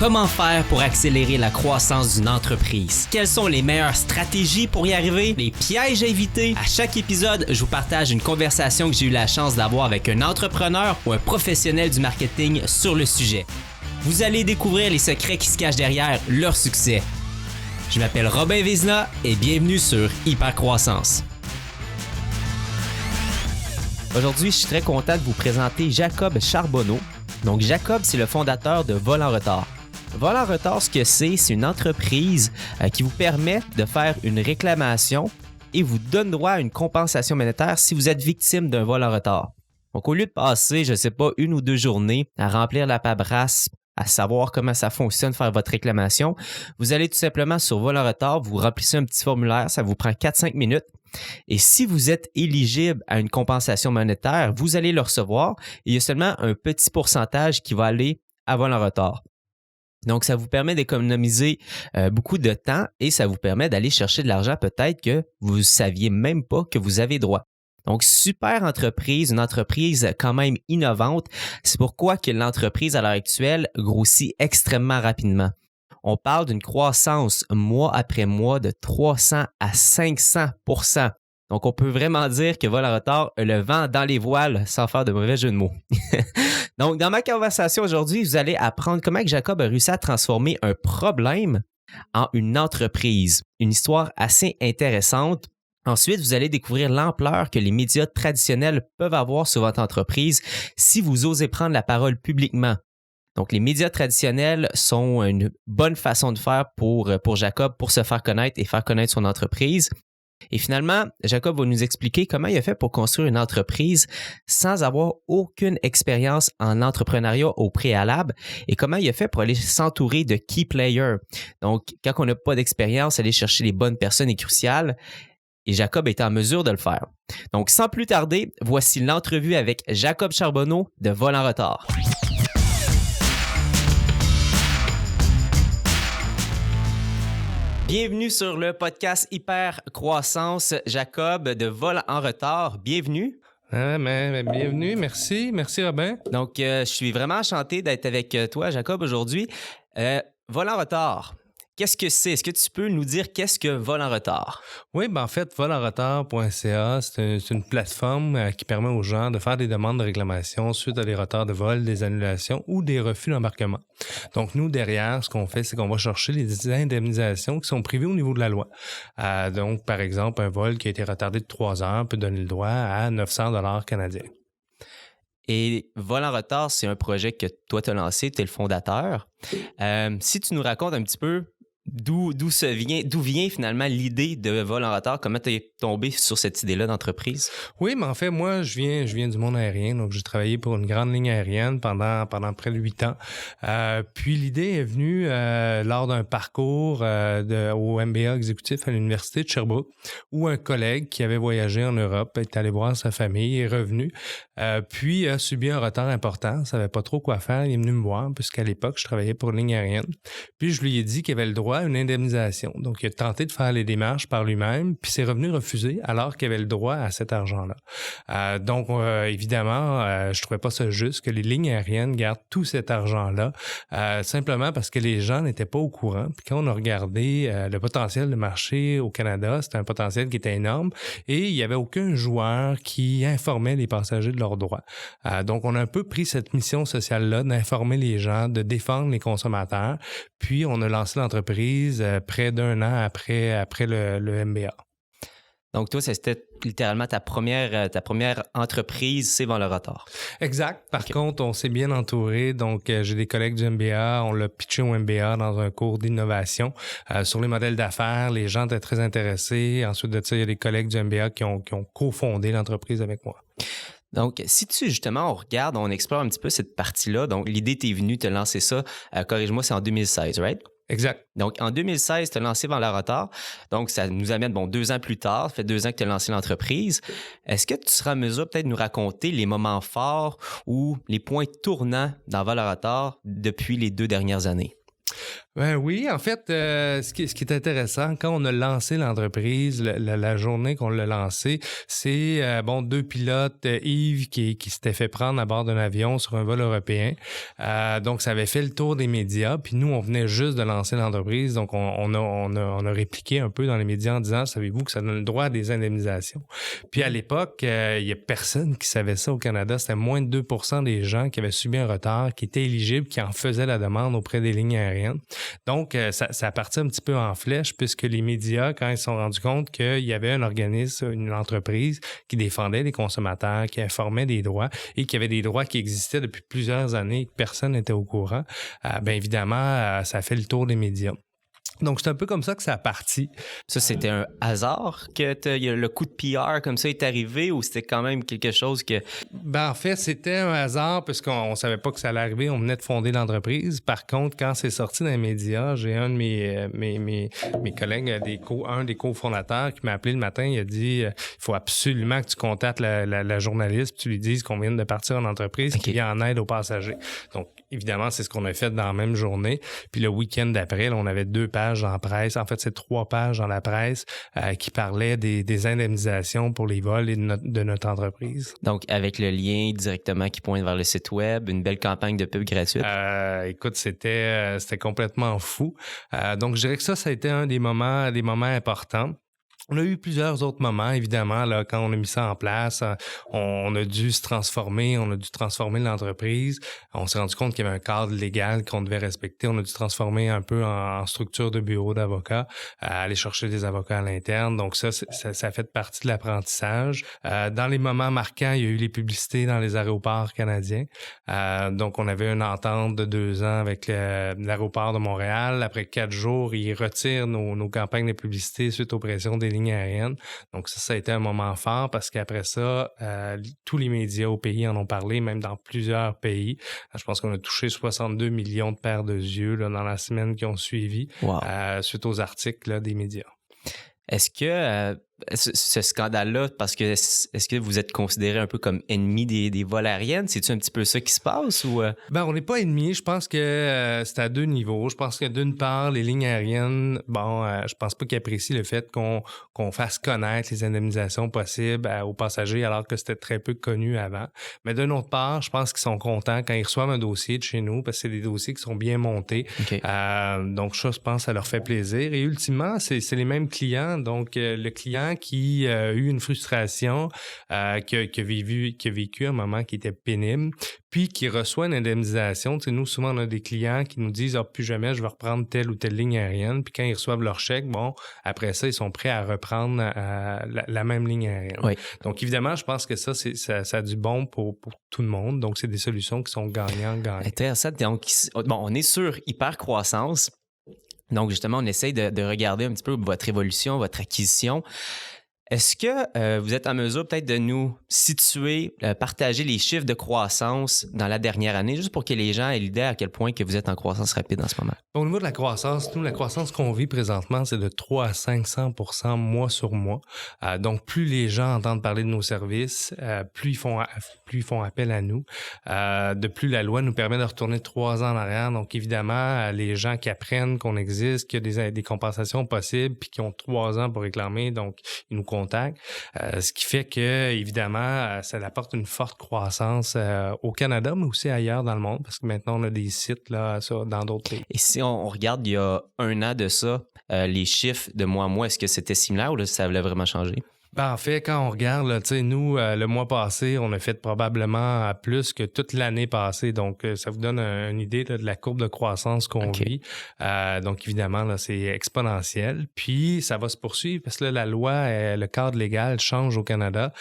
Comment faire pour accélérer la croissance d'une entreprise? Quelles sont les meilleures stratégies pour y arriver? Les pièges à éviter? À chaque épisode, je vous partage une conversation que j'ai eu la chance d'avoir avec un entrepreneur ou un professionnel du marketing sur le sujet. Vous allez découvrir les secrets qui se cachent derrière leur succès. Je m'appelle Robin Vézina et bienvenue sur Hypercroissance. Aujourd'hui, je suis très content de vous présenter Jacob Charbonneau. Donc, Jacob, c'est le fondateur de Vol en retard. Vol en retard, ce que c'est une entreprise qui vous permet de faire une réclamation et vous donne droit à une compensation monétaire si vous êtes victime d'un vol en retard. Donc, au lieu de passer, je ne sais pas, 1 ou 2 journées à remplir la paperasse, à savoir comment ça fonctionne, faire votre réclamation, vous allez tout simplement sur Vol en retard, vous remplissez un petit formulaire, ça vous prend 4-5 minutes. Et si vous êtes éligible à une compensation monétaire, vous allez le recevoir et il y a seulement un petit pourcentage qui va aller à Vol en retard. Donc, ça vous permet d'économiser beaucoup de temps et ça vous permet d'aller chercher de l'argent peut-être que vous ne saviez même pas que vous avez droit. Donc, super entreprise, une entreprise quand même innovante. C'est pourquoi que l'entreprise à l'heure actuelle grossit extrêmement rapidement. On parle d'une croissance mois après mois de 300 à 500%. Donc, on peut vraiment dire que Vol en retard a le vent dans les voiles sans faire de mauvais jeu de mots. Donc, dans ma conversation aujourd'hui, vous allez apprendre comment Jacob a réussi à transformer un problème en une entreprise. Une histoire assez intéressante. Ensuite, vous allez découvrir l'ampleur que les médias traditionnels peuvent avoir sur votre entreprise si vous osez prendre la parole publiquement. Donc, les médias traditionnels sont une bonne façon de faire pour Jacob pour se faire connaître et faire connaître son entreprise. Et finalement, Jacob va nous expliquer comment il a fait pour construire une entreprise sans avoir aucune expérience en entrepreneuriat au préalable et comment il a fait pour aller s'entourer de key players. Donc, quand on n'a pas d'expérience, aller chercher les bonnes personnes est crucial et Jacob est en mesure de le faire. Donc, sans plus tarder, voici l'entrevue avec Jacob Charbonneau de Vol en retard. Bienvenue sur le podcast Hypercroissance, Jacob de Vol en retard. Bienvenue. Bienvenue, merci Robin. Donc, je suis vraiment enchanté d'être avec toi, Jacob, aujourd'hui. Vol en retard, qu'est-ce que c'est? Est-ce que tu peux nous dire qu'est-ce que Vol en retard? Oui, en fait, volenretard.ca, c'est une plateforme qui permet aux gens de faire des demandes de réclamation suite à des retards de vol, des annulations ou des refus d'embarquement. Donc, nous, derrière, ce qu'on fait, c'est qu'on va chercher les indemnisations qui sont privées au niveau de la loi. Donc, par exemple, un vol qui a été retardé de 3 heures peut donner le droit à 900 $ canadiens. Et Vol en retard, c'est un projet que toi, tu as lancé, tu es le fondateur. Si tu nous racontes un petit peu d'où vient finalement l'idée de Vol en retard? Comment tu es tombé sur cette idée-là d'entreprise? Oui, mais en fait, moi, je viens du monde aérien. Donc, j'ai travaillé pour une grande ligne aérienne pendant près de 8 ans. Puis, l'idée est venue lors d'un parcours au MBA exécutif à l'Université de Sherbrooke, où un collègue qui avait voyagé en Europe est allé voir sa famille, est revenu, puis a subi un retard important. Ne savait pas trop quoi faire. Il est venu me voir, puisqu'à l'époque, je travaillais pour une ligne aérienne. Puis, je lui ai dit qu'il avait le droit à une indemnisation. Donc, il a tenté de faire les démarches par lui-même, puis c'est revenu refusé alors qu'il avait le droit à cet argent-là. Donc, évidemment, je trouvais pas ça juste que les lignes aériennes gardent tout cet argent-là, simplement parce que les gens n'étaient pas au courant. Puis quand on a regardé le potentiel de marché au Canada, c'était un potentiel qui était énorme et il y avait aucun joueur qui informait les passagers de leurs droits. Donc, on a un peu pris cette mission sociale-là d'informer les gens, de défendre les consommateurs, puis on a lancé l'entreprise près d'1 an après le MBA. Donc, toi, c'était littéralement ta première entreprise, c'est Vol en retard. Exact. Par contre, on s'est bien entouré. Donc, j'ai des collègues du MBA. On l'a pitché au MBA dans un cours d'innovation sur les modèles d'affaires. Les gens étaient très intéressés. Ensuite de ça, il y a des collègues du MBA qui ont cofondé l'entreprise avec moi. Donc, si on regarde, on explore un petit peu cette partie-là. Donc, l'idée t'est venue, te lancer ça, corrige-moi, c'est en 2016, right? Exact. Donc, en 2016, tu as lancé Vol en retard. Donc, ça nous amène, 2 ans plus tard, ça fait 2 ans que tu as lancé l'entreprise. Est-ce que tu seras en mesure peut-être de nous raconter les moments forts ou les points tournants dans Vol en retard depuis les 2 dernières années? Ben oui, en fait, ce qui est intéressant, quand on a lancé l'entreprise, la journée qu'on l'a lancée, c'est deux pilotes, Yves qui s'était fait prendre à bord d'un avion sur un vol européen. Donc, ça avait fait le tour des médias. Puis nous, on venait juste de lancer l'entreprise. Donc, on a répliqué un peu dans les médias en disant, savez-vous que ça donne le droit à des indemnisations? Puis à l'époque, il y a personne qui savait ça au Canada. C'était moins de 2% des gens qui avaient subi un retard, qui étaient éligibles, qui en faisaient la demande auprès des lignes aériennes. Donc, ça a parti un petit peu en flèche puisque les médias, quand ils se sont rendus compte qu'il y avait un organisme, une entreprise qui défendait les consommateurs, qui informait des droits et qui avait des droits qui existaient depuis plusieurs années et que personne n'était au courant, bien évidemment, ça a fait le tour des médias. Donc, c'est un peu comme ça que ça a parti. Ça, c'était un hasard que le coup de PR comme ça est arrivé ou c'était quand même quelque chose que... Ben, en fait, c'était un hasard parce qu'on ne savait pas que ça allait arriver. On venait de fonder l'entreprise. Par contre, quand c'est sorti dans les médias, j'ai un de mes collègues, un des cofondateurs qui m'a appelé le matin. Il a dit, il faut absolument que tu contactes la journaliste, tu lui dises qu'on vient de partir en entreprise qui vient en aide aux passagers. Donc, évidemment, c'est ce qu'on a fait dans la même journée. Puis le week-end d'après, là, on avait 2 pages dans la presse. En fait, c'est 3 pages dans la presse qui parlaient des indemnisations pour les vols de notre entreprise. Donc, avec le lien directement qui pointe vers le site web, une belle campagne de pub gratuite. Écoute, c'était complètement fou. Donc, je dirais que ça a été un des moments importants. On a eu plusieurs autres moments, évidemment, là, quand on a mis ça en place. On a dû se transformer, on a dû transformer l'entreprise. On s'est rendu compte qu'il y avait un cadre légal qu'on devait respecter. On a dû transformer un peu en structure de bureau d'avocats, aller chercher des avocats à l'interne. Donc ça fait partie de l'apprentissage. Dans les moments marquants, il y a eu les publicités dans les aéroports canadiens. Donc on avait une entente de 2 ans avec l'aéroport de Montréal. Après 4 jours, ils retirent nos campagnes de publicité suite aux pressions des lignes aériennes. Donc ça a été un moment fort parce qu'après ça, tous les médias au pays en ont parlé, même dans plusieurs pays. Je pense qu'on a touché 62 millions de paires de yeux là, dans la semaine qui ont suivi, suite aux articles là, des médias. Est-ce que ce scandale-là, parce que est-ce que vous êtes considéré un peu comme ennemi des vols aériennes? C'est-tu un petit peu ça qui se passe ou... Ben, on n'est pas ennemis. Je pense que c'est à 2 niveaux. Je pense que d'une part, les lignes aériennes, je pense pas qu'ils apprécient le fait qu'on fasse connaître les indemnisations possibles aux passagers alors que c'était très peu connu avant. Mais d'une autre part, je pense qu'ils sont contents quand ils reçoivent un dossier de chez nous parce que c'est des dossiers qui sont bien montés. Okay. Donc ça, je pense que ça leur fait plaisir. Et ultimement, c'est les mêmes clients. Donc, le client qui a eu une frustration, qui a vécu un moment qui était pénible, puis qui reçoit une indemnisation. Tu sais, nous, souvent, on a des clients qui nous disent « Ah, plus jamais, je vais reprendre telle ou telle ligne aérienne. » Puis quand ils reçoivent leur chèque, après ça, ils sont prêts à reprendre la même ligne aérienne. Oui. Donc, évidemment, je pense que ça a du bon pour tout le monde. Donc, c'est des solutions qui sont gagnant-gagnant. Intéressant. Donc, on est sur hyper-croissance. Donc, justement, on essaye de regarder un petit peu votre évolution, votre acquisition. Est-ce que vous êtes en mesure peut-être de nous situer, partager les chiffres de croissance dans la dernière année, juste pour que les gens aient l'idée à quel point que vous êtes en croissance rapide en ce moment? Au niveau de la croissance, la croissance qu'on vit présentement, c'est de 300 à 500% mois sur mois. Donc, plus les gens entendent parler de nos services, plus ils font appel à nous. De plus, la loi nous permet de retourner 3 ans en arrière. Donc, évidemment, les gens qui apprennent qu'on existe, qu'il y a des compensations possibles, puis qui ont 3 ans pour réclamer, donc ils nous contactent. Ce qui fait que, évidemment, ça apporte une forte croissance au Canada, mais aussi ailleurs dans le monde, parce que maintenant, on a des sites là, dans d'autres pays. Et si on regarde il y a 1 an de ça, les chiffres de mois à mois, est-ce que c'était similaire ou là, ça voulait vraiment changer? Ben, en fait, quand on regarde, là, nous, le mois passé, on a fait probablement plus que toute l'année passée. Donc, ça vous donne une idée là, de la courbe de croissance qu'on vit. Donc, évidemment, là, c'est exponentiel. Puis, ça va se poursuivre parce que là, la loi, le cadre légal change au Canada.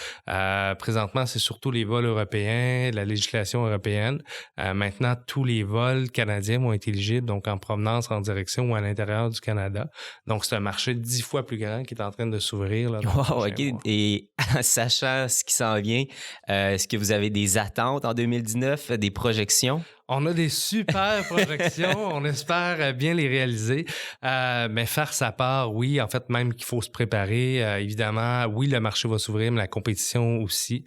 Présentement, c'est surtout les vols européens, la législation européenne. Maintenant, tous les vols canadiens vont être éligibles, donc en provenance, en direction ou à l'intérieur du Canada. Donc, c'est un marché 10 fois plus grand qui est en train de s'ouvrir. Là, wow, OK. Et sachant ce qui s'en vient, est-ce que vous avez des attentes en 2019, des projections? On a des super projections, on espère bien les réaliser, mais faire sa part, oui, en fait, même qu'il faut se préparer. Évidemment, oui, le marché va s'ouvrir, mais la compétition aussi.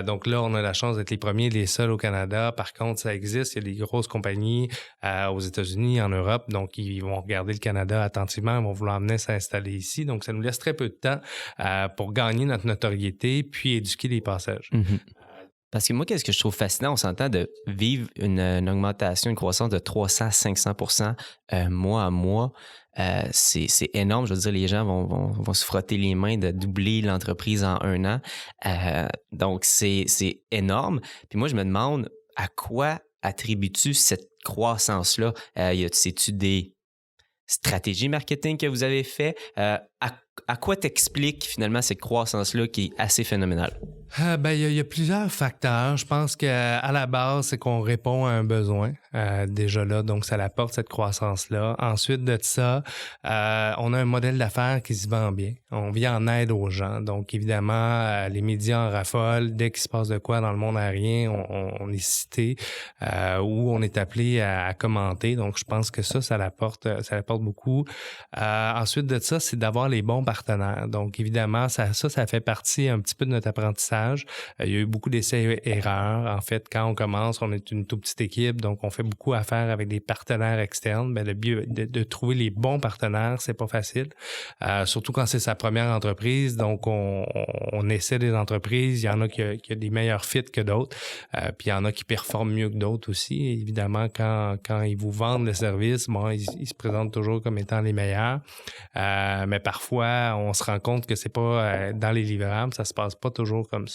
Donc là, on a la chance d'être les premiers, les seuls au Canada. Par contre, ça existe, il y a des grosses compagnies aux États-Unis, en Europe, donc ils vont regarder le Canada attentivement, ils vont vouloir amener s'installer ici. Donc, ça nous laisse très peu de temps pour gagner notre notoriété, puis éduquer les passages. Parce que moi, qu'est-ce que je trouve fascinant, on s'entend de vivre une augmentation, une croissance de 300-500% mois à mois. C'est énorme. Je veux dire, les gens vont se frotter les mains de doubler l'entreprise en 1 an. Donc, c'est énorme. Puis moi, je me demande, à quoi attribues-tu cette croissance-là? C'est-tu des stratégies marketing que vous avez fait? À quoi t'expliques finalement cette croissance-là qui est assez phénoménale? Il y a plusieurs facteurs. Je pense qu'à la base, c'est qu'on répond à un besoin déjà là, donc ça apporte cette croissance-là. Ensuite de ça, on a un modèle d'affaires qui se vend bien. On vient en aide aux gens. Donc évidemment, les médias en raffolent. Dès qu'il se passe de quoi dans le monde aérien, on est cité ou on est appelé à commenter. Donc je pense que ça apporte beaucoup. Ensuite de ça, c'est d'avoir les bons partenaires. Donc évidemment, ça fait partie un petit peu de notre apprentissage. Il y a eu beaucoup d'essais-erreurs. En fait, quand on commence, on est une toute petite équipe, donc on fait beaucoup affaire avec des partenaires externes. Le but de trouver les bons partenaires, c'est pas facile. Surtout quand c'est sa première entreprise. Donc, on essaie des entreprises. Il y en a qui a des meilleurs fits que d'autres. Puis il y en a qui performent mieux que d'autres aussi. Et évidemment, quand ils vous vendent le service, ils se présentent toujours comme étant les meilleurs. Mais parfois, on se rend compte que c'est pas dans les livrables, ça se passe pas toujours comme ça.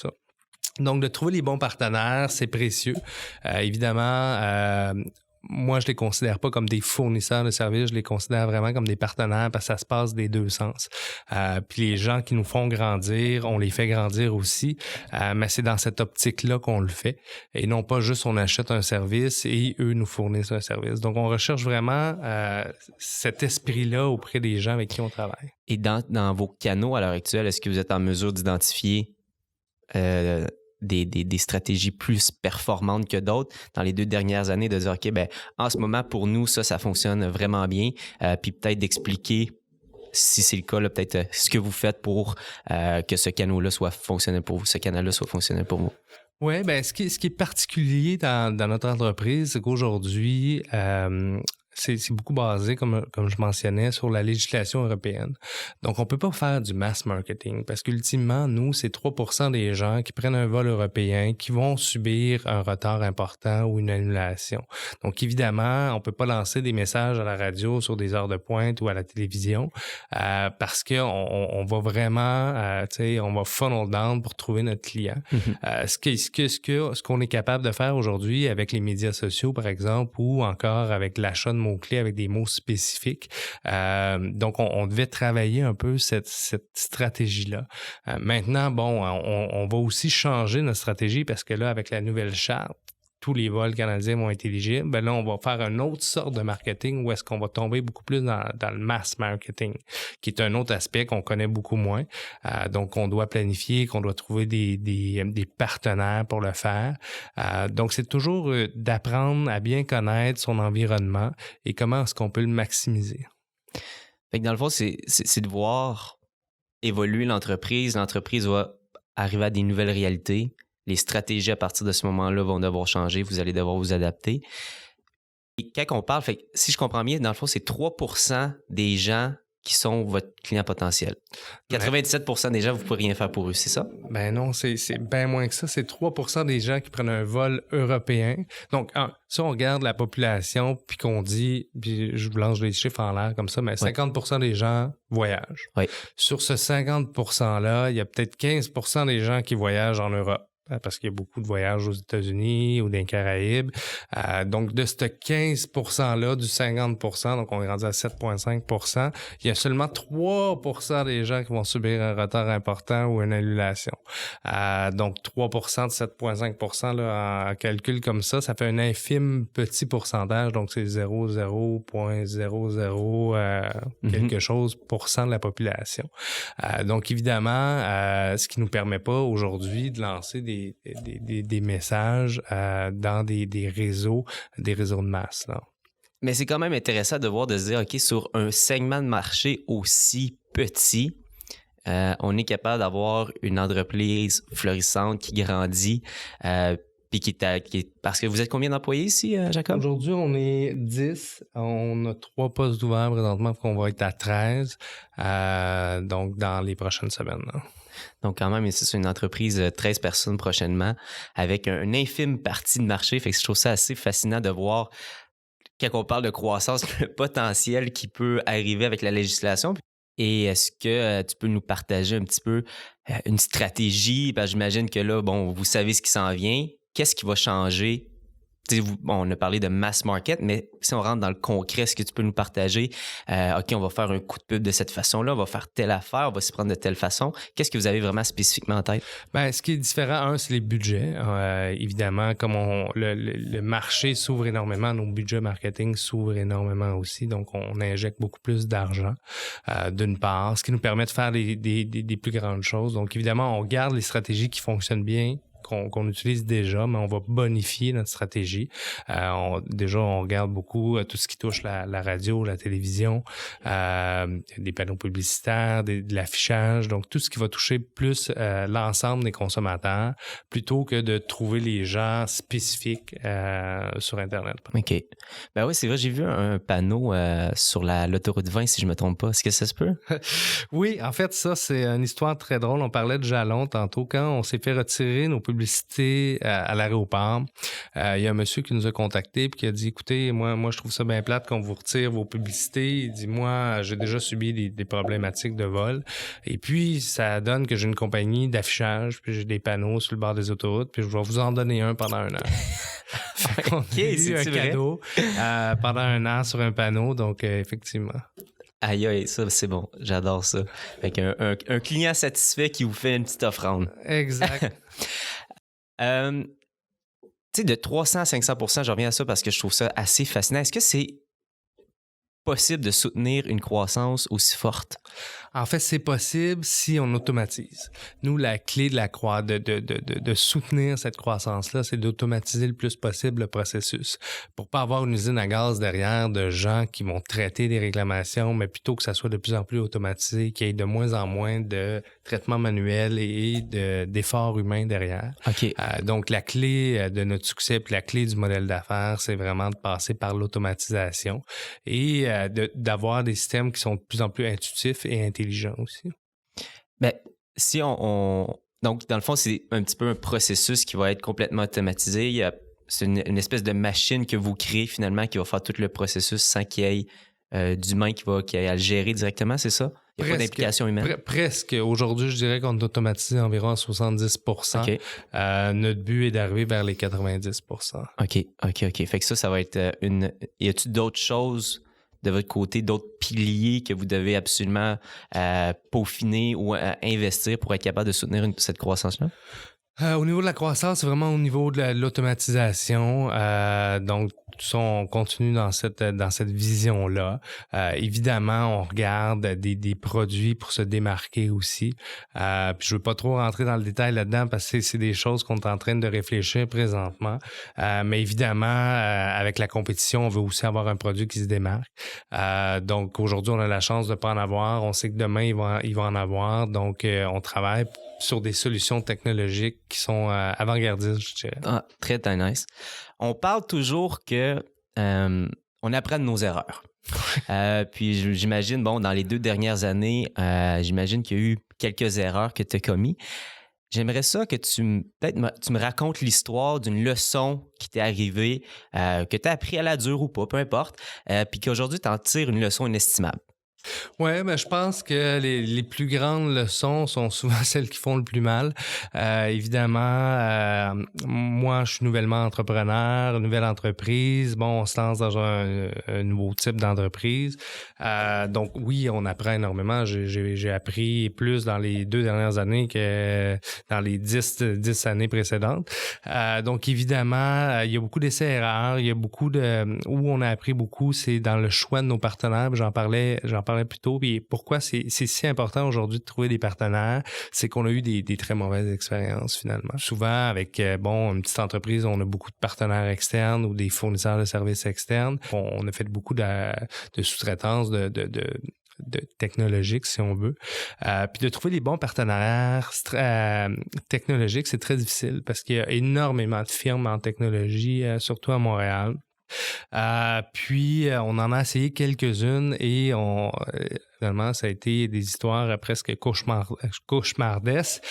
Donc, de trouver les bons partenaires, c'est précieux. Évidemment, moi, je les considère pas comme des fournisseurs de services, je les considère vraiment comme des partenaires parce que ça se passe des deux sens. Puis les gens qui nous font grandir, on les fait grandir aussi, mais c'est dans cette optique-là qu'on le fait et non pas juste on achète un service et eux nous fournissent un service. Donc, on recherche vraiment cet esprit-là auprès des gens avec qui on travaille. Et dans vos canaux à l'heure actuelle, est-ce que vous êtes en mesure d'identifier des stratégies plus performantes que d'autres dans les 2 dernières années, de dire, OK, en ce moment, pour nous, ça fonctionne vraiment bien, puis peut-être d'expliquer, si c'est le cas, là, peut-être ce que vous faites pour que ce canal-là soit fonctionnel pour vous, Oui, ce qui est particulier dans notre entreprise, c'est qu'aujourd'hui, c'est beaucoup basé, comme je mentionnais, sur la législation européenne. Donc, on peut pas faire du mass marketing parce qu'ultimement, nous, c'est 3% des gens qui prennent un vol européen qui vont subir un retard important ou une annulation. Donc, évidemment, on peut pas lancer des messages à la radio sur des heures de pointe ou à la télévision parce qu'on va vraiment, on va funnel down pour trouver notre client. Ce qu'on est capable de faire aujourd'hui avec les médias sociaux, par exemple, ou encore avec l'achat de mots-clés avec des mots spécifiques. Donc, on devait travailler un peu cette stratégie-là. Maintenant, on va aussi changer notre stratégie parce que là, avec la nouvelle charte, tous les vols canadiens vont être éligibles. Là, on va faire une autre sorte de marketing où est-ce qu'on va tomber beaucoup plus dans le mass marketing, qui est un autre aspect qu'on connaît beaucoup moins. Donc, on doit planifier, qu'on doit trouver des partenaires pour le faire. Donc, c'est toujours d'apprendre à bien connaître son environnement et comment est-ce qu'on peut le maximiser. Fait que dans le fond, c'est de voir évoluer l'entreprise. L'entreprise va arriver à des nouvelles réalités. Les stratégies à partir de ce moment-là vont devoir changer. Vous allez devoir vous adapter. Et quand on parle, si je comprends bien, dans le fond, c'est 3% des gens qui sont votre client potentiel. 97% des gens, vous ne pouvez rien faire pour eux, c'est ça? Non, c'est bien moins que ça. C'est 3% des gens qui prennent un vol européen. Donc, si on regarde la population, puis qu'on dit, puis je vous lance les chiffres en l'air comme ça, mais 50% des gens voyagent. Oui. Sur ce 50%-là, il y a peut-être 15% des gens qui voyagent en Europe. Parce qu'il y a beaucoup de voyages aux États-Unis ou dans les Caraïbes. Donc, de ce 15%-là, du 50%, donc on est rendu à 7,5%, il y a seulement 3% des gens qui vont subir un retard important ou une annulation. Donc, 3% de 7,5%, là, en calcul comme ça fait un infime petit pourcentage. Donc, c'est 0,00 quelque chose % de la population. Donc, évidemment, ce qui nous permet pas aujourd'hui de lancer des des messages dans des réseaux de masse, là. Mais c'est quand même intéressant de voir, de se dire, OK, sur un segment de marché aussi petit, on est capable d'avoir une entreprise florissante qui grandit, puis parce que vous êtes combien d'employés ici, Jacob? Aujourd'hui, on est 10. On a 3 postes ouverts présentement, qu'on va être à 13, donc dans les prochaines semaines, là. Donc, quand même, c'est une entreprise de 13 personnes prochainement, avec une infime partie de marché. Fait que je trouve ça assez fascinant de voir, quand on parle de croissance, le potentiel qui peut arriver avec la législation. Et est-ce que tu peux nous partager un petit peu une stratégie? Parce que j'imagine que là, bon, vous savez ce qui s'en vient. Qu'est-ce qui va changer? On a parlé de mass market, mais si on rentre dans le concret, est-ce que tu peux nous partager? OK, on va faire un coup de pub de cette façon-là, on va faire telle affaire, on va s'y prendre de telle façon. Qu'est-ce que vous avez vraiment spécifiquement en tête? Ben, ce qui est différent, c'est les budgets. Évidemment, comme le marché s'ouvre énormément, nos budgets marketing s'ouvrent énormément aussi. Donc, on injecte beaucoup plus d'argent, d'une part, ce qui nous permet de faire des plus grandes choses. Donc, évidemment, on garde les stratégies qui fonctionnent bien, qu'on utilise déjà, mais on va bonifier notre stratégie. Déjà, on regarde beaucoup tout ce qui touche la radio, la télévision, des panneaux publicitaires, de l'affichage, donc tout ce qui va toucher plus l'ensemble des consommateurs, plutôt que de trouver les gens spécifiques sur Internet. OK. Ben oui, c'est vrai, j'ai vu un panneau sur l'autoroute 20, si je ne me trompe pas. Est-ce que ça se peut? Oui, en fait, ça, c'est une histoire très drôle. On parlait de jalons tantôt. Quand on s'est fait retirer nos publicités à l'aéroport, il y a un monsieur qui nous a contactés et qui a dit, écoutez, moi je trouve ça bien plate qu'on vous retire vos publicités. Il dit, moi, j'ai déjà subi des problématiques de vol. Et puis, ça donne que j'ai une compagnie d'affichage, puis j'ai des panneaux sur le bord des autoroutes, puis je vais vous en donner un pendant un an. Fait qu'on a eu un cadeau pendant un an sur un panneau, donc effectivement. Aïe, aïe, ça, c'est bon. J'adore ça. Fait un client satisfait qui vous fait une petite offrande. Exact. Tu sais, de 300 à 500%, je reviens à ça parce que je trouve ça assez fascinant. Est-ce que c'est possible de soutenir une croissance aussi forte? En fait, c'est possible si on automatise. Nous, la clé de soutenir cette croissance-là, c'est d'automatiser le plus possible le processus pour pas avoir une usine à gaz derrière de gens qui vont traiter des réclamations, mais plutôt que ça soit de plus en plus automatisé, qu'il y ait de moins en moins de traitements manuels et d'efforts humains derrière. OK. Donc, la clé de notre succès puis la clé du modèle d'affaires, c'est vraiment de passer par l'automatisation et d'avoir des systèmes qui sont de plus en plus intuitifs et intelligents aussi. Ben, si donc, dans le fond, c'est un petit peu un processus qui va être complètement automatisé. C'est une espèce de machine que vous créez finalement qui va faire tout le processus sans qu'il y ait d'humain qui ait à le gérer directement, c'est ça? Il n'y a pas d'implication humaine? Presque. Aujourd'hui, je dirais qu'on est automatisé environ à 70%. Okay. Notre but est d'arriver vers les 90%. OK. Fait que ça va être Y a-t-il d'autres choses de votre côté, d'autres piliers que vous devez absolument peaufiner ou investir pour être capable de soutenir cette croissance-là? Au niveau de la croissance, c'est vraiment au niveau de l'automatisation. Donc, tout ça, on continue dans cette vision-là. Évidemment, on regarde des produits pour se démarquer aussi. Puis je veux pas trop rentrer dans le détail là-dedans parce que c'est des choses qu'on est en train de réfléchir présentement. Mais évidemment, avec la compétition, on veut aussi avoir un produit qui se démarque. Donc, aujourd'hui, on a la chance de pas en avoir. On sait que demain, il va en avoir. Donc, on travaille sur des solutions technologiques qui sont avant-gardistes, je dirais. Ah, très, très nice. On parle toujours que on apprend de nos erreurs. Puis j'imagine, dans les 2 dernières années, j'imagine qu'il y a eu quelques erreurs que tu as commises. J'aimerais ça que tu me racontes l'histoire d'une leçon qui t'est arrivée, que tu as appris à la dure ou pas, peu importe, puis qu'aujourd'hui, tu en tires une leçon inestimable. Oui, mais je pense que les plus grandes leçons sont souvent celles qui font le plus mal. Évidemment, moi, je suis nouvellement entrepreneur, nouvelle entreprise. Bon, on se lance dans un nouveau type d'entreprise. Donc, oui, on apprend énormément. J'ai appris plus dans les 2 dernières années que dans les 10 années précédentes. Donc, évidemment, il y a beaucoup d'essais-erreurs. Il y a beaucoup où on a appris beaucoup, c'est dans le choix de nos partenaires. J'en parlais parlais plus tôt. Puis pourquoi c'est si important aujourd'hui de trouver des partenaires, c'est qu'on a eu des très mauvaises expériences finalement. Souvent, avec une petite entreprise, on a beaucoup de partenaires externes ou des fournisseurs de services externes. On a fait beaucoup de sous-traitance de technologique, si on veut. Puis de trouver les bons partenaires technologiques, c'est très difficile parce qu'il y a énormément de firmes en technologie, surtout à Montréal. Puis on en a essayé quelques-unes et finalement, ça a été des histoires presque cauchemardesques.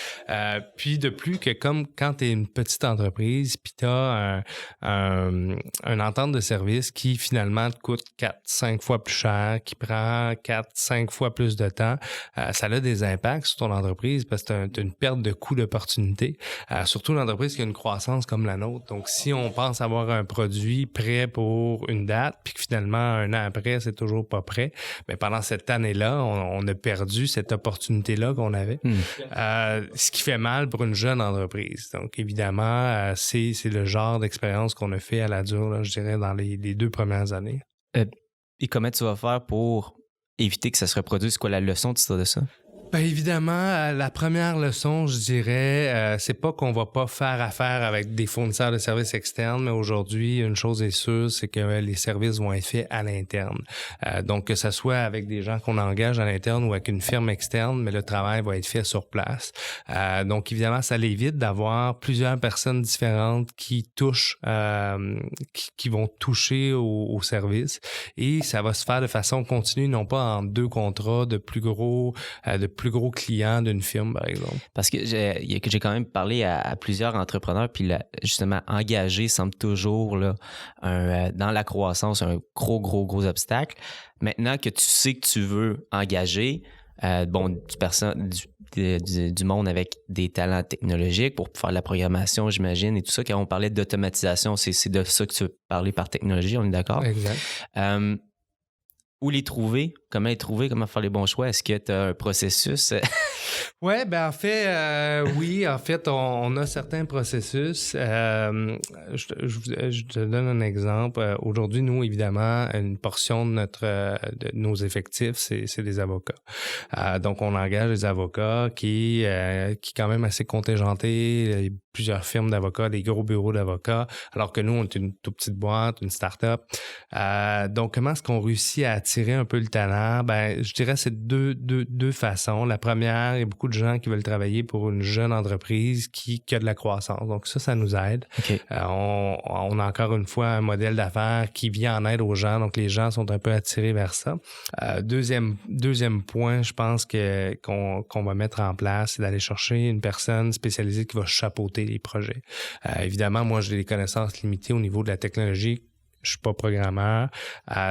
Puis de plus que comme quand tu es une petite entreprise, puis tu as un entente de service qui finalement te coûte 4-5 fois plus cher, qui prend 4-5 fois plus de temps, ça a des impacts sur ton entreprise parce que tu as une perte de coût d'opportunité. Surtout une entreprise qui a une croissance comme la nôtre. Donc, si on pense avoir un produit prêt pour une date, puis que finalement, un an après, c'est toujours pas prêt, mais pendant cette année-là, on a perdu cette opportunité-là qu'on avait. Ce qui fait mal pour une jeune entreprise. Donc, évidemment, c'est le genre d'expérience qu'on a fait à la dure, là, je dirais, dans les 2 premières années. Et comment tu vas faire pour éviter que ça se reproduise? C'est quoi la leçon de ça? Bien évidemment, la première leçon, je dirais, c'est pas qu'on va pas faire affaire avec des fournisseurs de services externes, mais aujourd'hui, une chose est sûre, c'est que les services vont être faits à l'interne. Donc, que ça soit avec des gens qu'on engage à l'interne ou avec une firme externe, mais le travail va être fait sur place. Donc, évidemment, ça l'évite d'avoir plusieurs personnes différentes qui touchent, qui vont toucher au service. Et ça va se faire de façon continue, non pas en 2 contrats de plus gros clients d'une firme, par exemple. Parce que j'ai quand même parlé à plusieurs entrepreneurs, puis là, justement, engager semble toujours là, dans la croissance un gros obstacle. Maintenant que tu sais que tu veux engager du monde avec des talents technologiques pour faire de la programmation, j'imagine, et tout ça. Quand on parlait d'automatisation, c'est de ça que tu veux parler par technologie, on est d'accord? Exact. Où les trouver? Comment les trouver? Comment faire les bons choix? Est-ce que tu as un processus? Oui, en fait, on a certains processus. Je te donne un exemple. Aujourd'hui, nous, évidemment, une portion de nos effectifs, c'est des avocats. Donc, on engage des avocats qui quand même assez contingentés, plusieurs firmes d'avocats, des gros bureaux d'avocats, alors que nous, on est une toute petite boîte, une start-up. Donc, comment est-ce qu'on réussit à attirer un peu le talent? Je dirais que c'est deux façons. La première, il y a beaucoup de gens qui veulent travailler pour une jeune entreprise qui a de la croissance. Donc ça nous aide. Okay. On a encore une fois un modèle d'affaires qui vient en aide aux gens. Donc les gens sont un peu attirés vers ça. Deuxième point, je pense qu'on va mettre en place, c'est d'aller chercher une personne spécialisée qui va chapeauter les projets. Évidemment, moi, j'ai des connaissances limitées au niveau de la technologie. Je suis pas programmeur,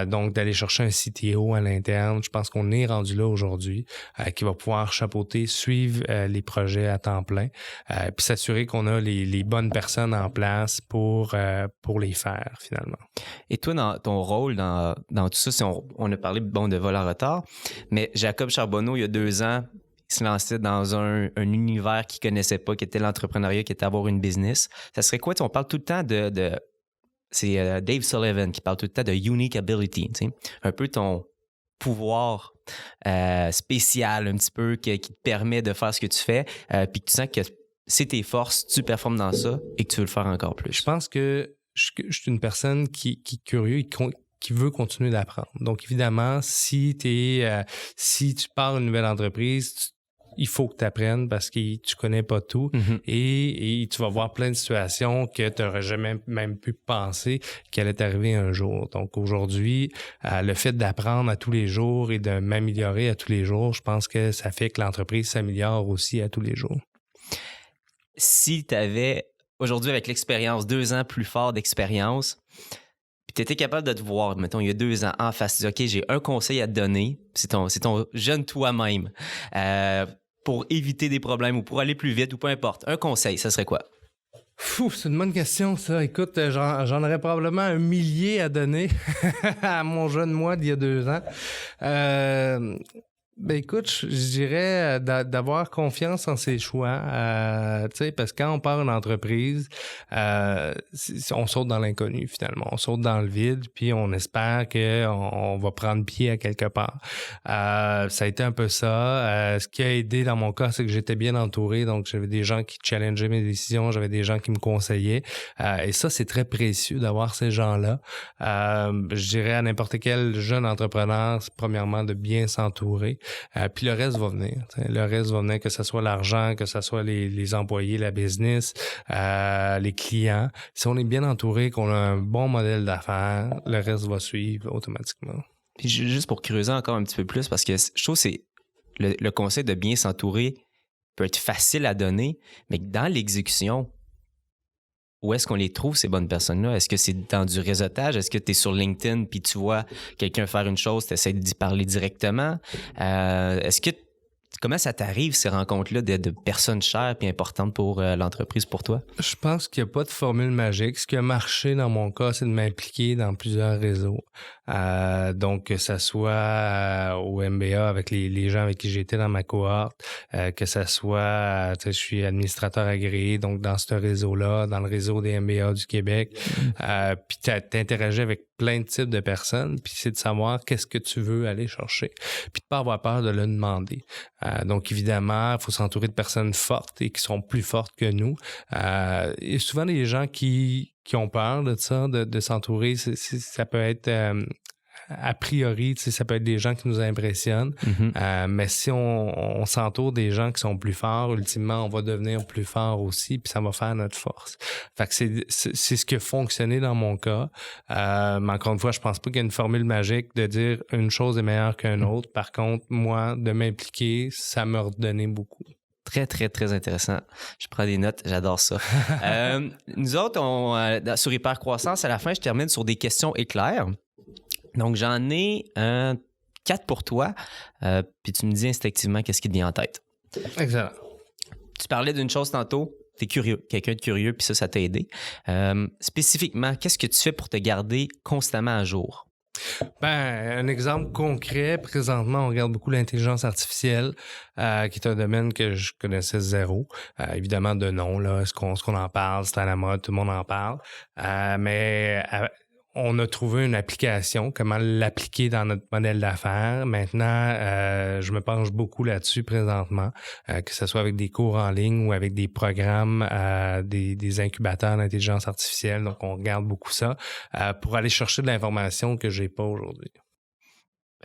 donc d'aller chercher un CTO à l'interne, je pense qu'on est rendu là aujourd'hui, qui va pouvoir chapeauter, suivre les projets à temps plein, puis s'assurer qu'on a les bonnes personnes en place pour les faire finalement. Et toi, dans ton rôle dans tout ça, on a parlé de vol en retard, mais Jacob Charbonneau, il y a 2 ans, il se lançait dans un univers qu'il connaissait pas, qui était l'entrepreneuriat, qui était avoir une business. Ça serait quoi? On parle tout le temps c'est Dave Sullivan qui parle tout le temps de unique ability, tu sais, un peu ton pouvoir spécial un petit peu qui te permet de faire ce que tu fais, puis que tu sens que c'est tes forces, tu performes dans ça et que tu veux le faire encore plus. Je pense que je suis une personne qui est curieux et qui veut continuer d'apprendre. Donc évidemment, si tu pars une nouvelle entreprise, il faut que tu apprennes parce que tu connais pas tout et tu vas voir plein de situations que tu n'aurais jamais même pu penser qu'elle allait t'arriver un jour. Donc aujourd'hui, le fait d'apprendre à tous les jours et de m'améliorer à tous les jours, je pense que ça fait que l'entreprise s'améliore aussi à tous les jours. Si tu avais aujourd'hui avec l'expérience, 2 ans plus fort d'expérience, puis tu étais capable de te voir, mettons, il y a 2 ans en face, tu dis, OK, j'ai un conseil à te donner, c'est ton jeune toi-même. Pour éviter des problèmes ou pour aller plus vite ou peu importe. Un conseil, ça serait quoi? C'est une bonne question, ça. Écoute, j'en aurais probablement 1 millier à donner à mon jeune moi d'il y a 2 ans. Ben écoute, je dirais d'avoir confiance en ses choix, tu sais, parce que quand on part une entreprise, on saute dans l'inconnu finalement, on saute dans le vide, puis on espère qu'on va prendre pied à quelque part. Ça a été un peu ça. Ce qui a aidé dans mon cas, c'est que j'étais bien entouré, donc j'avais des gens qui challengeaient mes décisions, j'avais des gens qui me conseillaient, et ça, c'est très précieux d'avoir ces gens-là. Je dirais à n'importe quel jeune entrepreneur, c'est premièrement de bien s'entourer. Puis le reste va venir. Le reste va venir, que ce soit l'argent, que ce soit les employés, la business, les clients. Si on est bien entouré, qu'on a un bon modèle d'affaires, le reste va suivre automatiquement. Puis juste pour creuser encore un petit peu plus, parce que je trouve que c'est le conseil de bien s'entourer peut être facile à donner, mais dans l'exécution, où est-ce qu'on les trouve, ces bonnes personnes-là? Est-ce que c'est dans du réseautage? Est-ce que tu es sur LinkedIn puis tu vois quelqu'un faire une chose, tu essaies d'y parler directement? Comment ça t'arrive, ces rencontres-là de personnes chères et importantes pour l'entreprise pour toi? Je pense qu'il n'y a pas de formule magique. Ce qui a marché dans mon cas, c'est de m'impliquer dans plusieurs réseaux. Donc, que ça soit au MBA avec les gens avec qui j'étais dans ma cohorte, que ça soit, je suis administrateur agréé, donc dans ce réseau-là, dans le réseau des MBA du Québec. Puis t'interagis avec plein de types de personnes, puis c'est de savoir qu'est-ce que tu veux aller chercher, puis de pas avoir peur de le demander. Donc, évidemment, il faut s'entourer de personnes fortes et qui sont plus fortes que nous. Et souvent, les gens qui ont peur de ça, de s'entourer, ça peut être a priori, ça peut être des gens qui nous impressionnent. Mm-hmm. Mais si on s'entoure des gens qui sont plus forts, ultimement, on va devenir plus fort aussi, puis ça va faire notre force. Fait que c'est ce qui a fonctionné dans mon cas. Mais encore une fois, je pense pas qu'il y a une formule magique de dire une chose est meilleure qu'une autre. Par contre, moi, de m'impliquer, ça m'a redonné beaucoup. Très, très, très intéressant. Je prends des notes, j'adore ça. Nous autres, sur Hypercroissance, à la fin, je termine sur des questions éclairs. Donc, j'en ai 4 pour toi, puis tu me dis instinctivement qu'est-ce qui te vient en tête. Excellent. Tu parlais d'une chose tantôt, tu es curieux, quelqu'un de curieux, puis ça t'a aidé. Spécifiquement, qu'est-ce que tu fais pour te garder constamment à jour? Ben, un exemple concret, présentement, on regarde beaucoup l'intelligence artificielle, qui est un domaine que je connaissais zéro. Évidemment, de nom, là, est-ce qu'on en parle, c'est à la mode, tout le monde en parle. Mais on a trouvé une application, comment l'appliquer dans notre modèle d'affaires. Maintenant, je me penche beaucoup là-dessus présentement, que ce soit avec des cours en ligne ou avec des programmes, des incubateurs d'intelligence artificielle. Donc, on regarde beaucoup ça pour aller chercher de l'information que j'ai pas aujourd'hui.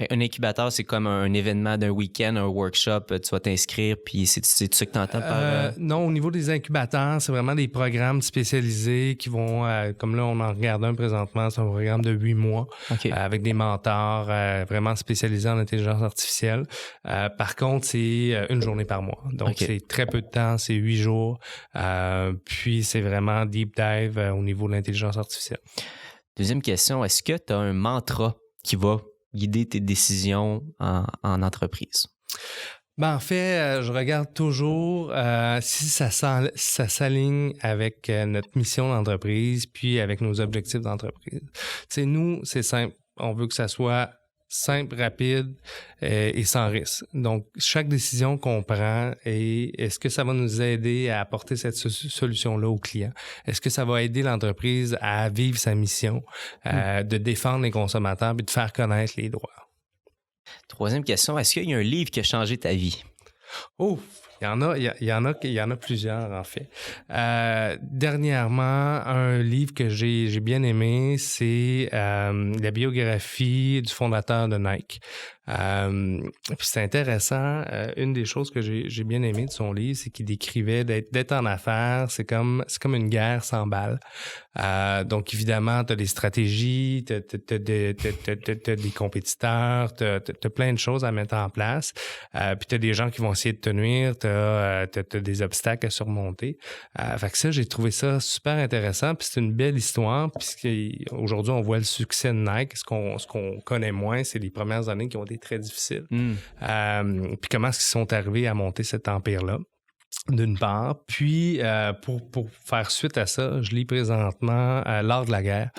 Un incubateur, c'est comme un événement d'un week-end, un workshop, tu vas t'inscrire, puis c'est ça que tu entends par... Non, au niveau des incubateurs, c'est vraiment des programmes spécialisés qui vont, comme là, on en regarde un présentement, c'est un programme de 8 mois, okay. Avec des mentors vraiment spécialisés en intelligence artificielle. Par contre, c'est une journée par mois. Donc, okay. C'est très peu de temps, c'est 8 jours. Puis, c'est vraiment deep dive au niveau de l'intelligence artificielle. Deuxième question, est-ce que tu as un mantra qui va guider tes décisions en entreprise? Ben, en fait, je regarde toujours si ça s'aligne avec notre mission d'entreprise puis avec nos objectifs d'entreprise. Tu sais, nous, c'est simple. On veut que ça soit simple, rapide et sans risque. Donc, chaque décision qu'on prend, est-ce que ça va nous aider à apporter cette solution-là au client? Est-ce que ça va aider l'entreprise à vivre sa mission, de défendre les consommateurs et de faire connaître les droits? Troisième question, est-ce qu'il y a un livre qui a changé ta vie? Oh, il y en a plusieurs, en fait. Dernièrement, un livre que j'ai bien aimé, c'est la biographie du fondateur de Nike. Puis c'est intéressant. Une des choses que j'ai bien aimé de son livre, c'est qu'il décrivait d'être en affaires, c'est comme une guerre sans balles. Donc évidemment, t'as des stratégies, t'as des compétiteurs, t'as plein de choses à mettre en place. Puis t'as des gens qui vont essayer de te nuire, t'as des obstacles à surmonter. Fait que ça, j'ai trouvé ça super intéressant. Puis c'est une belle histoire. Puis aujourd'hui, on voit le succès de Nike. Ce qu'on connaît moins, c'est les premières années qui ont été très difficiles. Puis comment est-ce qu'ils sont arrivés à monter cet empire-là? d'une part. Puis, pour faire suite à ça, je lis présentement L'art de la guerre.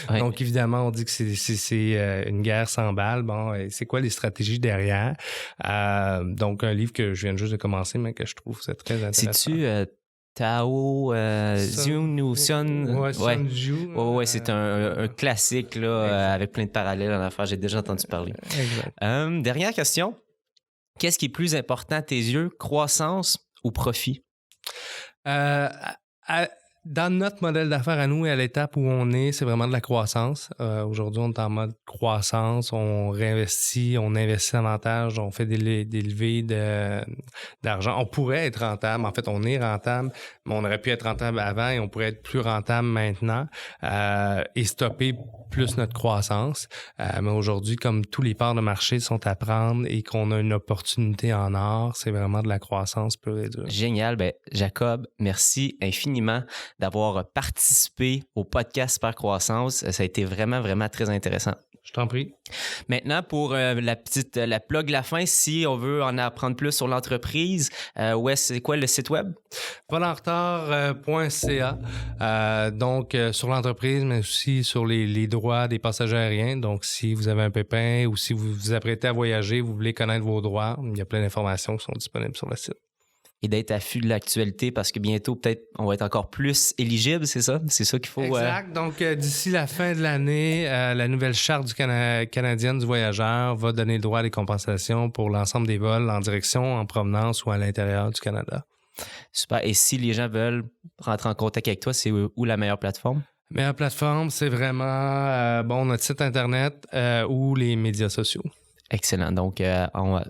Ouais. Donc, évidemment, on dit que c'est une guerre sans balles. Bon, et c'est quoi les stratégies derrière? Donc, un livre que je viens juste de commencer, mais que je trouve c'est très intéressant. C'est-tu Tao Zun ou Sun? Ouais, Sun Tzu. Ouais, c'est un classique là, avec plein de parallèles en affaires. J'ai déjà entendu parler. Exact. Dernière question. Qu'est-ce qui est plus important à tes yeux, croissance ou profit? Dans notre modèle d'affaires à nous et à l'étape où on est, c'est vraiment de la croissance. Aujourd'hui, on est en mode croissance, on réinvestit, on investit davantage, on fait des levées d'argent. On pourrait être rentable, en fait, on est rentable, mais on aurait pu être rentable avant et on pourrait être plus rentable maintenant et stopper plus notre croissance. Mais aujourd'hui, comme tous les parts de marché sont à prendre et qu'on a une opportunité en or, c'est vraiment de la croissance pure et dure. Génial. Ben, Jacob, merci infiniment d'avoir participé au podcast Super Croissance. Ça a été vraiment, vraiment très intéressant. Je t'en prie. Maintenant, pour la plug la fin, si on veut en apprendre plus sur l'entreprise, c'est quoi le site web? volenretard.ca. Donc, sur l'entreprise, mais aussi sur les droits des passagers aériens. Donc, si vous avez un pépin ou si vous vous apprêtez à voyager, vous voulez connaître vos droits, il y a plein d'informations qui sont disponibles sur le site. Et d'être à l'affût de l'actualité parce que bientôt, peut-être, on va être encore plus éligible, c'est ça? C'est ça qu'il faut... Exact. Donc, d'ici la fin de l'année, la nouvelle charte canadienne du voyageur va donner le droit à des compensations pour l'ensemble des vols en direction, en provenance ou à l'intérieur du Canada. Super. Et si les gens veulent rentrer en contact avec toi, c'est où la meilleure plateforme? La meilleure plateforme, c'est vraiment notre site Internet ou les médias sociaux. Excellent. Donc,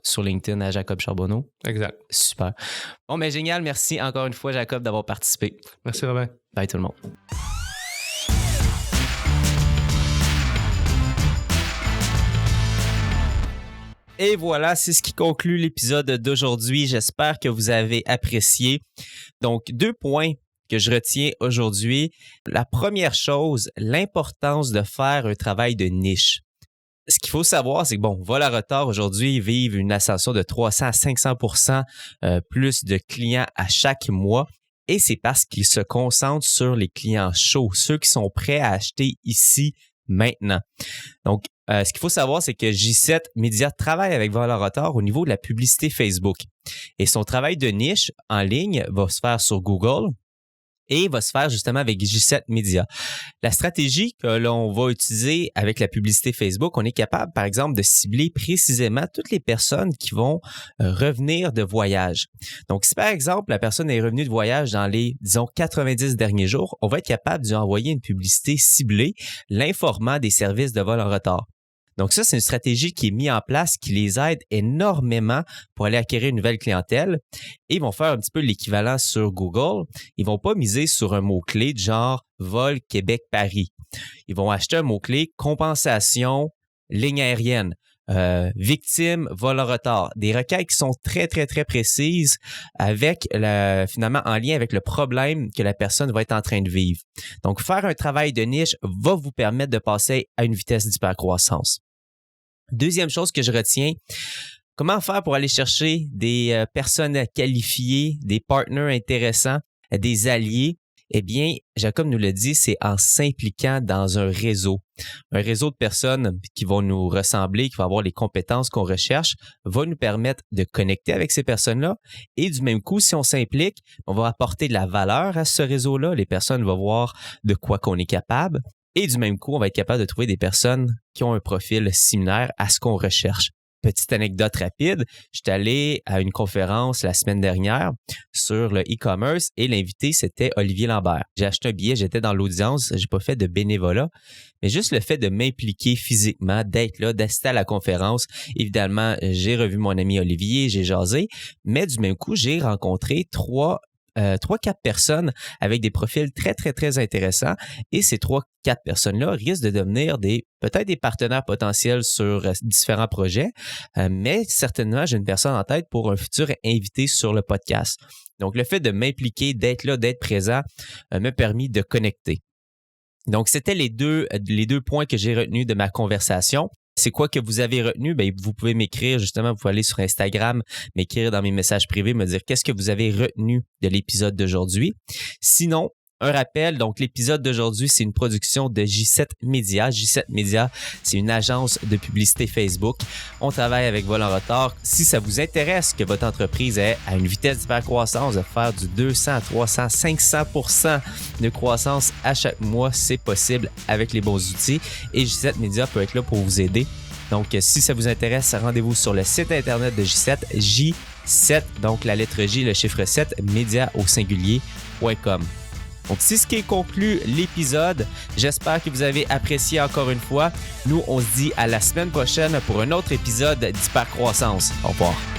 sur LinkedIn à Jacob Charbonneau. Exact. Super. Bon, mais génial. Merci encore une fois, Jacob, d'avoir participé. Merci, Robin. Bye tout le monde. Et voilà, c'est ce qui conclut l'épisode d'aujourd'hui. J'espère que vous avez apprécié. Donc, 2 points que je retiens aujourd'hui. La première chose, l'importance de faire un travail de niche. Ce qu'il faut savoir, c'est que, Vol à retard aujourd'hui vivent une ascension de 300 à 500% plus de clients à chaque mois. Et c'est parce qu'ils se concentrent sur les clients chauds, ceux qui sont prêts à acheter ici, maintenant. Donc, ce qu'il faut savoir, c'est que J7 Média travaille avec Vol à retard au niveau de la publicité Facebook. Et son travail de niche en ligne va se faire sur Google et va se faire justement avec J7 Media. La stratégie que l'on va utiliser avec la publicité Facebook, on est capable, par exemple, de cibler précisément toutes les personnes qui vont revenir de voyage. Donc, si par exemple, la personne est revenue de voyage dans les, disons, 90 derniers jours, on va être capable de lui envoyer une publicité ciblée, l'informant des services de vol en retard. Donc ça, c'est une stratégie qui est mise en place qui les aide énormément pour aller acquérir une nouvelle clientèle. Et ils vont faire un petit peu l'équivalent sur Google. Ils vont pas miser sur un mot-clé de genre « vol Québec-Paris ». Ils vont acheter un mot-clé « compensation, ligne aérienne ». Victime, vol en retard. Des requêtes qui sont très, très, très précises avec finalement en lien avec le problème que la personne va être en train de vivre. Donc, faire un travail de niche va vous permettre de passer à une vitesse d'hypercroissance. Deuxième chose que je retiens, comment faire pour aller chercher des personnes qualifiées, des partenaires intéressants, des alliés? Eh bien, Jacob nous l'a dit, c'est en s'impliquant dans un réseau de personnes qui vont nous ressembler, qui vont avoir les compétences qu'on recherche, va nous permettre de connecter avec ces personnes-là. Et du même coup, si on s'implique, on va apporter de la valeur à ce réseau-là. Les personnes vont voir de quoi qu'on est capable. Et du même coup, on va être capable de trouver des personnes qui ont un profil similaire à ce qu'on recherche. Petite anecdote rapide, je suis allé à une conférence la semaine dernière sur le e-commerce et l'invité, c'était Olivier Lambert. J'ai acheté un billet, j'étais dans l'audience, j'ai pas fait de bénévolat, mais juste le fait de m'impliquer physiquement, d'être là, d'assister à la conférence. Évidemment, j'ai revu mon ami Olivier, j'ai jasé, mais du même coup, j'ai rencontré 3-4 personnes avec des profils très, très, très intéressants. Et ces 3-4 personnes-là risquent de devenir peut-être des partenaires potentiels sur différents projets, mais certainement, j'ai une personne en tête pour un futur invité sur le podcast. Donc, le fait de m'impliquer, d'être là, d'être présent, m'a permis de connecter. Donc, c'était les deux points que j'ai retenus de ma conversation. c'est quoi que vous avez retenu? Ben, vous pouvez m'écrire, justement, vous pouvez aller sur Instagram, m'écrire dans mes messages privés, me dire qu'est-ce que vous avez retenu de l'épisode d'aujourd'hui. Sinon, un rappel, donc l'épisode d'aujourd'hui, c'est une production de J7 Média. J7 Média, c'est une agence de publicité Facebook. On travaille avec Vol en retard. Si ça vous intéresse que votre entreprise ait à une vitesse d'hypercroissance, de faire du 200, 300, 500% de croissance à chaque mois, c'est possible avec les bons outils. Et J7 Média peut être là pour vous aider. Donc, si ça vous intéresse, rendez-vous sur le site internet de J7, J7, donc la lettre J, le chiffre 7, média au singulier.com. Donc, c'est ce qui conclut l'épisode. J'espère que vous avez apprécié encore une fois. Nous, on se dit à la semaine prochaine pour un autre épisode d'Hypercroissance. Au revoir.